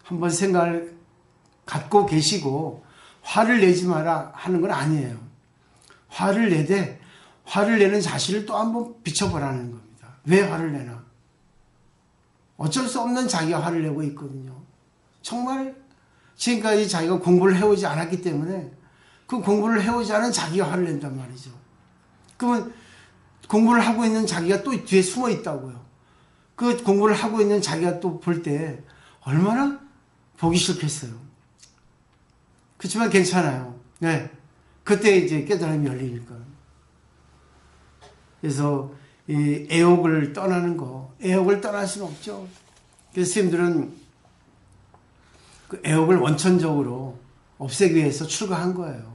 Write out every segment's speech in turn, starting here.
한번 생각을 갖고 계시고 화를 내지 마라 하는 건 아니에요. 화를 내되 화를 내는 자신을 또 한번 비춰보라는 겁니다. 왜 화를 내나? 어쩔 수 없는 자기가 화를 내고 있거든요. 정말 지금까지 자기가 공부를 해오지 않았기 때문에 그 공부를 해오지 않은 자기가 화를 낸단 말이죠. 그러면 공부를 하고 있는 자기가 또 뒤에 숨어 있다고요. 그 공부를 하고 있는 자기가 또 볼 때 얼마나 보기 싫겠어요. 그렇지만 괜찮아요. 네. 그때 이제 깨달음이 열리니까. 그래서 이 애욕을 떠나는 거, 애욕을 떠날 수는 없죠. 그래서 스님들은 그 애욕을 원천적으로 없애기 위해서 출가한 거예요.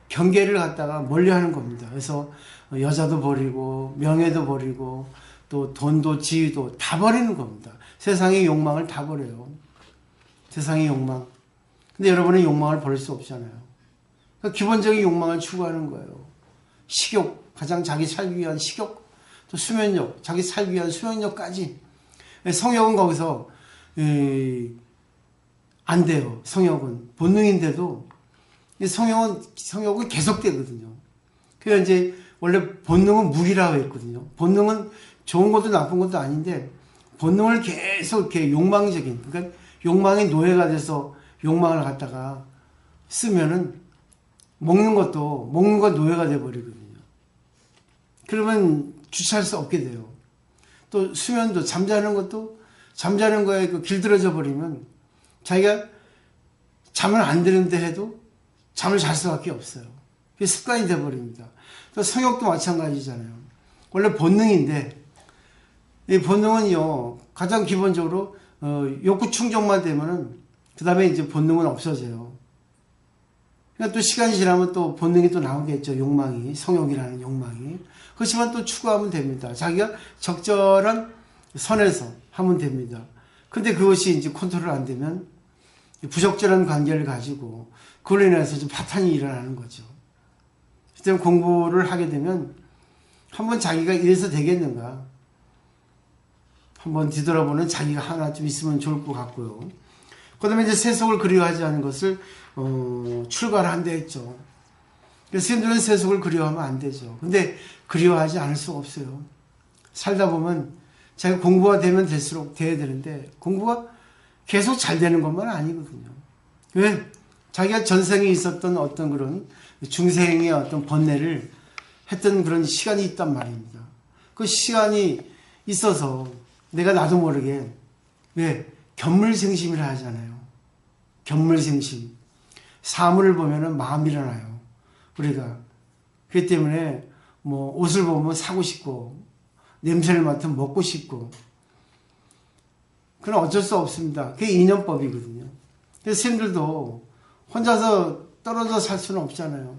경계를 갖다가 멀리하는 겁니다. 그래서 여자도 버리고 명예도 버리고 또 돈도 지위도 다 버리는 겁니다. 세상의 욕망을 다 버려요. 세상의 욕망. 근데 여러분은 욕망을 버릴 수 없잖아요. 그러니까 기본적인 욕망을 추구하는 거예요. 식욕, 가장 자기 살기 위한 식욕, 또 수면욕, 자기 살기 위한 수면욕까지. 성욕은 거기서 안 돼요. 성욕은 본능인데도 성욕은 계속되거든요. 그래서 이제 원래 본능은 무기라고 했거든요. 본능은 좋은 것도 나쁜 것도 아닌데 본능을 계속 이렇게 욕망적인, 그러니까 욕망의 노예가 돼서 욕망을 갖다가 쓰면은 먹는 건 노예가 돼버리거든요. 그러면 주체할 수 없게 돼요. 또 수면도 잠자는 거에 길들여져 버리면 자기가 잠을 안 드는데 해도 잠을 잘 수밖에 없어요. 그게 습관이 돼버립니다. 또 성욕도 마찬가지잖아요. 원래 본능인데 이 본능은요 가장 기본적으로 욕구 충족만 되면은 그 다음에 이제 본능은 없어져요. 그러니까 또 시간이 지나면 또 본능이 또 나오겠죠. 욕망이, 성욕이라는 욕망이. 그렇지만 또 추구하면 됩니다. 자기가 적절한 선에서 하면 됩니다. 근데 그것이 이제 컨트롤 안 되면 부적절한 관계를 가지고 그걸로 인해서 좀 파탄이 일어나는 거죠. 그때 공부를 하게 되면 한번 자기가 이래서 되겠는가 한번 뒤돌아보는 자기가 하나 좀 있으면 좋을 것 같고요. 그 다음에 이제 세속을 그리워하지 않은 것을 출가를 한다 했죠. 그래서 스님들은 세속을 그리워하면 안 되죠. 근데 그리워하지 않을 수가 없어요. 살다 보면 자기가 공부가 되면 될수록 돼야 되는데 공부가 계속 잘 되는 것만 아니거든요. 왜? 자기가 전생에 있었던 어떤 그런 중생의 어떤 번뇌를 했던 그런 시간이 있단 말입니다. 그 시간이 있어서 내가 나도 모르게 왜? 견물생심이라 하잖아요. 견물생심. 사물을 보면은 마음이 일어나요. 우리가. 그렇기 때문에 뭐 옷을 보면 사고 싶고 냄새를 맡으면 먹고 싶고 그건 어쩔 수 없습니다. 그게 인연법이거든요. 그래서 스님들도 혼자서 떨어져 살 수는 없잖아요.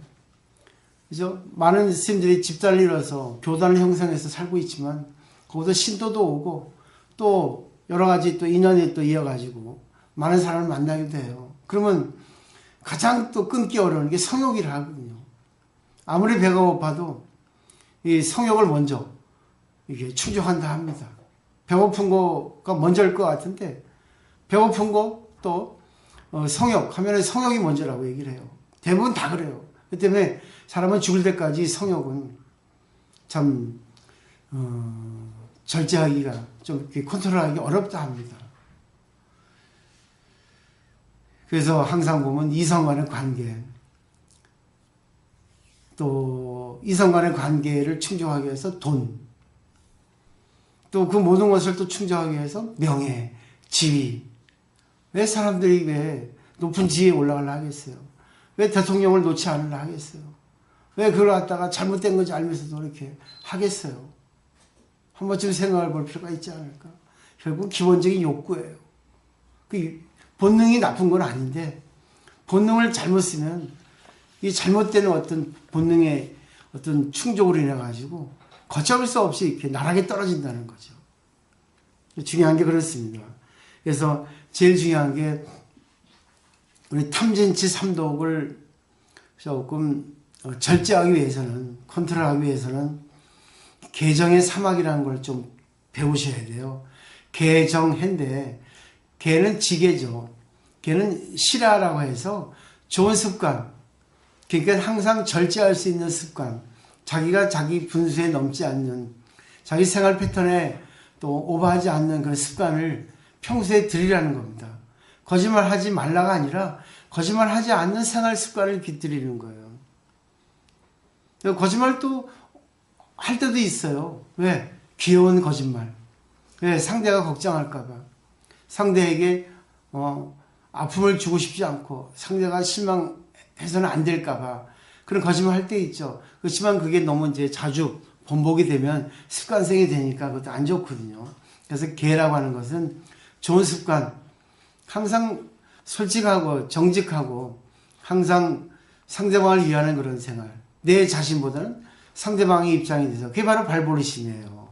그죠? 많은 스님들이 집단을 이뤄서 교단을 형성해서 살고 있지만 거기서 신도도 오고 또 여러 가지 또 인연이 또 이어가지고 많은 사람을 만나기도 해요. 그러면 가장 또 끊기 어려운 게 성욕이라 하거든요. 아무리 배가 고파도 이 성욕을 먼저 이게 충족한다 합니다. 배고픈 거가 먼저일 것 같은데 배고픈 거 또 성욕 하면은 성욕이 먼저라고 얘기를 해요. 대부분 다 그래요. 그 때문에 사람은 죽을 때까지 성욕은 참 절제하기가 좀 이렇게 컨트롤하기 어렵다 합니다. 그래서 항상 보면 이성 간의 관계 또 이성 간의 관계를 충족하기 위해서 돈 또 그 모든 것을 또 충족하기 위해서 명예, 지위. 왜 사람들이 왜 높은 지위에 올라가려 하겠어요? 왜 대통령을 놓지 않으려 하겠어요? 왜 그걸 갖다가 잘못된 건지 알면서도 이렇게 하겠어요? 한 번쯤 생각해 볼 필요가 있지 않을까? 결국 기본적인 욕구예요. 그 본능이 나쁜 건 아닌데 본능을 잘못 쓰면 이 잘못된 어떤 본능의 어떤 충족으로 인해 가지고 걷잡을 수 없이 이렇게 나락에 떨어진다는 거죠. 중요한 게 그렇습니다. 그래서 제일 중요한 게 우리 탐진치 삼독을 조금 절제하기 위해서는 컨트롤하기 위해서는 개정의 사막이라는 걸 좀 배우셔야 돼요. 개정인데 개는 지게죠. 개는 실화라고 해서 좋은 습관, 그러니까 항상 절제할 수 있는 습관, 자기가 자기 분수에 넘지 않는, 자기 생활 패턴에 또 오버하지 않는 그런 습관을 평소에 들이라는 겁니다. 거짓말하지 말라가 아니라 거짓말하지 않는 생활 습관을 깃들이는 거예요. 거짓말도 할 때도 있어요. 왜? 귀여운 거짓말. 왜? 상대가 걱정할까 봐. 상대에게 아픔을 주고 싶지 않고 상대가 실망해서는 안 될까 봐 그런 거짓말 할 때 있죠. 그렇지만 그게 너무 이제 자주 번복이 되면 습관성이 되니까 그것도 안 좋거든요. 그래서 계라고 하는 것은 좋은 습관, 항상 솔직하고 정직하고 항상 상대방을 위하는 그런 생활, 내 자신보다는 상대방의 입장이 돼서 그게 바로 발버릇이네요.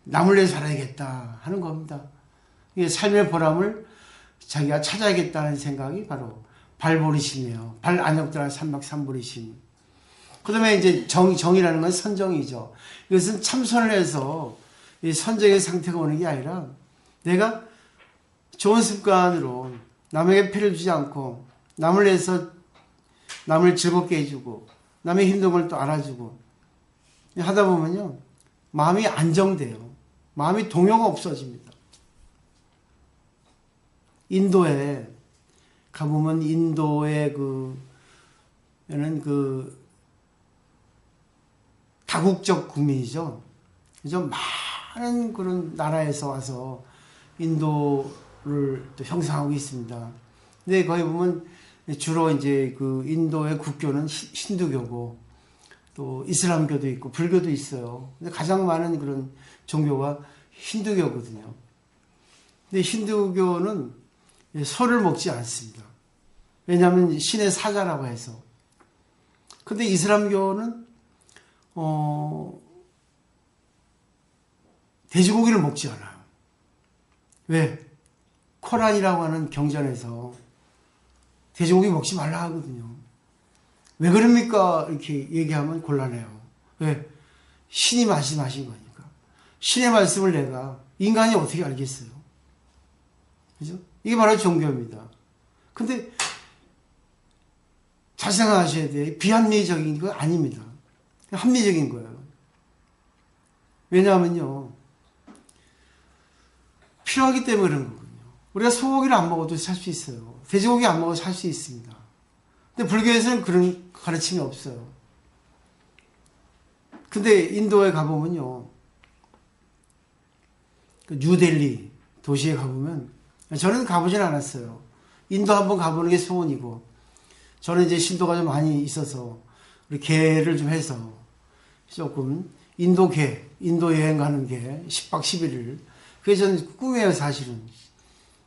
남을 위해 살아야겠다 하는 겁니다. 이게 삶의 보람을 자기가 찾아야겠다는 생각이 바로 발버릇이네요. 발 안역들한 삼박삼버릇임. 그 다음에 이제 정이라는 건 선정이죠. 이것은 참선을 해서 이 선정의 상태가 오는 게 아니라 내가 좋은 습관으로 남에게 피를 주지 않고 남을 위해서 남을 즐겁게 해주고 남의 힘든 걸 또 알아주고 하다 보면요 마음이 안정돼요. 마음이 동요가 없어집니다. 인도에 가보면 인도의 다국적 국민이죠. 그죠? 많은 그런 나라에서 와서 인도를 또 형성하고 있습니다. 근데 거기 보면 주로 이제 그 인도의 국교는 힌두교고 또 이슬람교도 있고 불교도 있어요. 근데 가장 많은 그런 종교가 힌두교거든요. 근데 힌두교는 소를 먹지 않습니다. 왜냐하면 신의 사자라고 해서. 근데 이슬람교는 돼지고기를 먹지 않아요. 왜? 코란이라고 하는 경전에서 돼지고기 먹지 말라 하거든요. 왜 그럽니까? 이렇게 얘기하면 곤란해요. 왜? 신이 말씀하신 거니까. 신의 말씀을 내가 인간이 어떻게 알겠어요? 그죠? 이게 바로 종교입니다. 근데 잘 생각하셔야 돼요. 비합리적인 거 아닙니다. 합리적인 거예요. 왜냐하면요. 필요하기 때문에 그런 거거든요. 우리가 소고기를 안 먹어도 살 수 있어요. 돼지고기 안 먹어도 살 수 있습니다. 근데 불교에서는 그런 가르침이 없어요. 근데 인도에 가보면요. 뉴델리 도시에 가보면 저는 가보진 않았어요. 인도 한번 가보는 게 소원이고 저는 이제 신도가 좀 많이 있어서 우리 개를 좀 해서 조금 인도 여행 가는 게 10박 11일 그게 전 꿈이에요 사실은.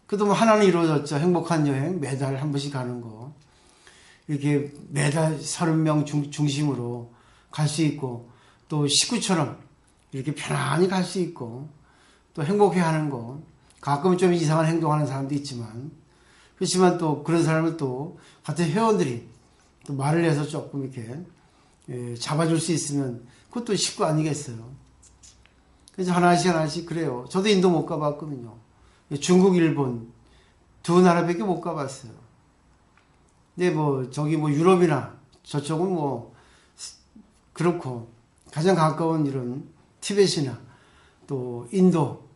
그래도 뭐 하나는 이루어졌죠. 행복한 여행 매달 한 번씩 가는 거 이렇게 매달 30명 중심으로 갈 수 있고 또 식구처럼 이렇게 편안히 갈 수 있고 또 행복해하는 거 가끔은 좀 이상한 행동하는 사람도 있지만 그렇지만 또 그런 사람을 또 같은 회원들이 또 말을 해서 조금 이렇게 잡아줄 수 있으면 그것도 식구 아니겠어요. 그래서 하나씩 그래요. 저도 인도 못 가봤거든요. 중국, 일본 두 나라밖에 못 가봤어요. 근데 저기 유럽이나 저쪽은 그렇고 가장 가까운 이런 티벳이나 또 인도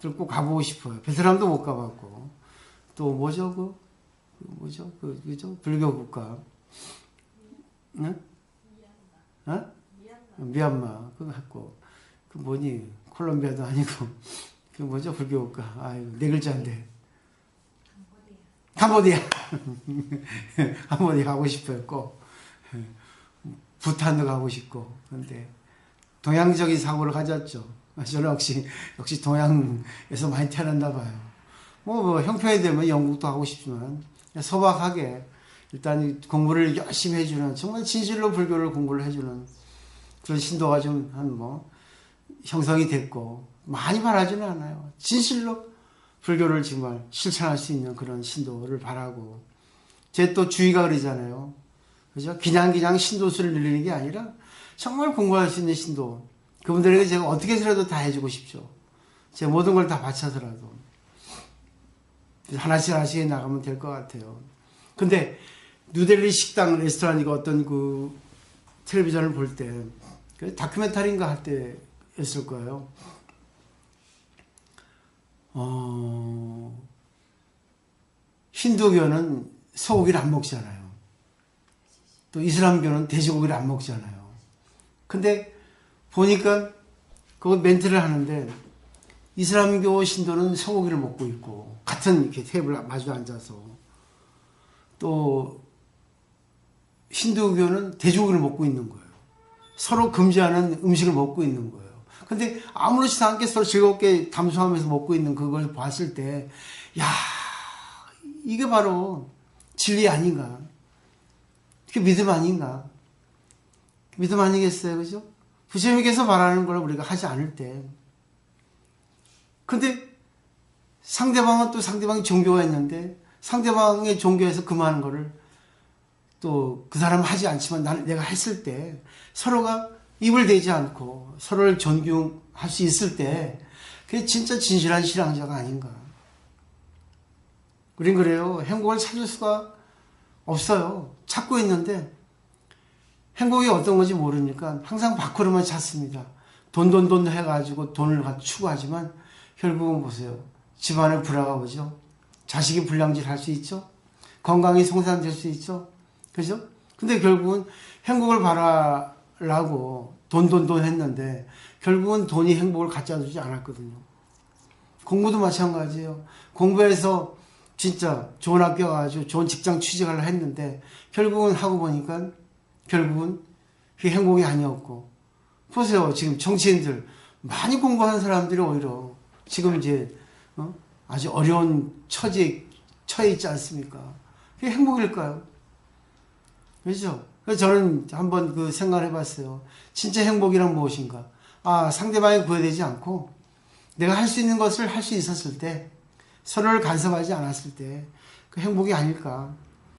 꼭 가보고 싶어요. 베트남도 못 가봤고 또 그죠? 불교 국가 응? 미얀마 그거 갖고 콜롬비아도 아니고 불교 국가 네 글자인데 캄보디아 캄보디아 가고 싶어요. 꼭 부탄도 가고 싶고. 그런데 동양적인 사고를 가졌죠. 저는 역시 동양에서 많이 태어났나 봐요. 형편이 되면 영국도 가고 싶지만 소박하게 일단 공부를 열심히 해주는 정말 진실로 불교를 공부를 해주는 그런 신도가 좀 형성이 됐고 많이 바라지는 않아요. 진실로 불교를 정말 실천할 수 있는 그런 신도를 바라고 제 또 주의가 그러잖아요. 그죠? 그냥 신도수를 늘리는 게 아니라 정말 공부할 수 있는 신도 그분들에게 제가 어떻게 해서라도 다 해주고 싶죠. 제 모든 걸 다 바쳐서라도. 하나씩 하나씩 나가면 될 것 같아요. 근데 뉴델리 식당 레스토랑이가 어떤 그 텔레비전을 볼 때 다큐멘터리인가 할 때였을 거예요. 힌두교는 소고기를 안 먹잖아요. 또 이슬람교는 돼지고기를 안 먹잖아요. 근데 보니까 그 멘트를 하는데 이슬람교 신도는 소고기를 먹고 있고 같은 이렇게 테이블 마주 앉아서 또 힌두교는 돼지고기를 먹고 있는 거예요. 서로 금지하는 음식을 먹고 있는 거예요. 근데 아무렇지도 않게 서로 즐겁게 담소하면서 먹고 있는 그걸 봤을 때, 야, 이게 바로 진리 아닌가? 그게 믿음 아닌가? 믿음 아니겠어요? 그죠? 부처님께서 말하는 걸 우리가 하지 않을 때. 근데 상대방은 또 상대방이 종교가 있는데 상대방의 종교에서 금하는 거를 또 그 사람은 하지 않지만 내가 했을 때 서로가 입을 대지 않고 서로를 존중할 수 있을 때 그게 진짜 진실한 신앙자가 아닌가. 우린 그래요. 행복을 찾을 수가 없어요. 찾고 있는데 행복이 어떤 건지 모르니까 항상 밖으로만 찾습니다. 돈 해가지고 돈을 추구하지만 결국은 보세요. 집안에 불화가 오죠. 자식이 불량질 할 수 있죠. 건강이 손상될 수 있죠. 그죠? 근데 결국은 행복을 바라려고 돈 했는데 결국은 돈이 행복을 갖다 주지 않았거든요. 공부도 마찬가지예요. 공부해서 진짜 좋은 학교 가가지고 좋은 직장 취직하려 했는데 결국은 하고 보니까 결국은 그게 행복이 아니었고. 보세요. 지금 정치인들 많이 공부하는 사람들이 오히려 지금 이제 아주 어려운 처지에 처해 있지 않습니까? 그게 행복일까요? 그렇죠? 그래서 저는 한번 그 생각을 해봤어요. 진짜 행복이란 무엇인가? 상대방이 구애되지 않고 내가 할 수 있는 것을 할 수 있었을 때 서로를 간섭하지 않았을 때 그 행복이 아닐까?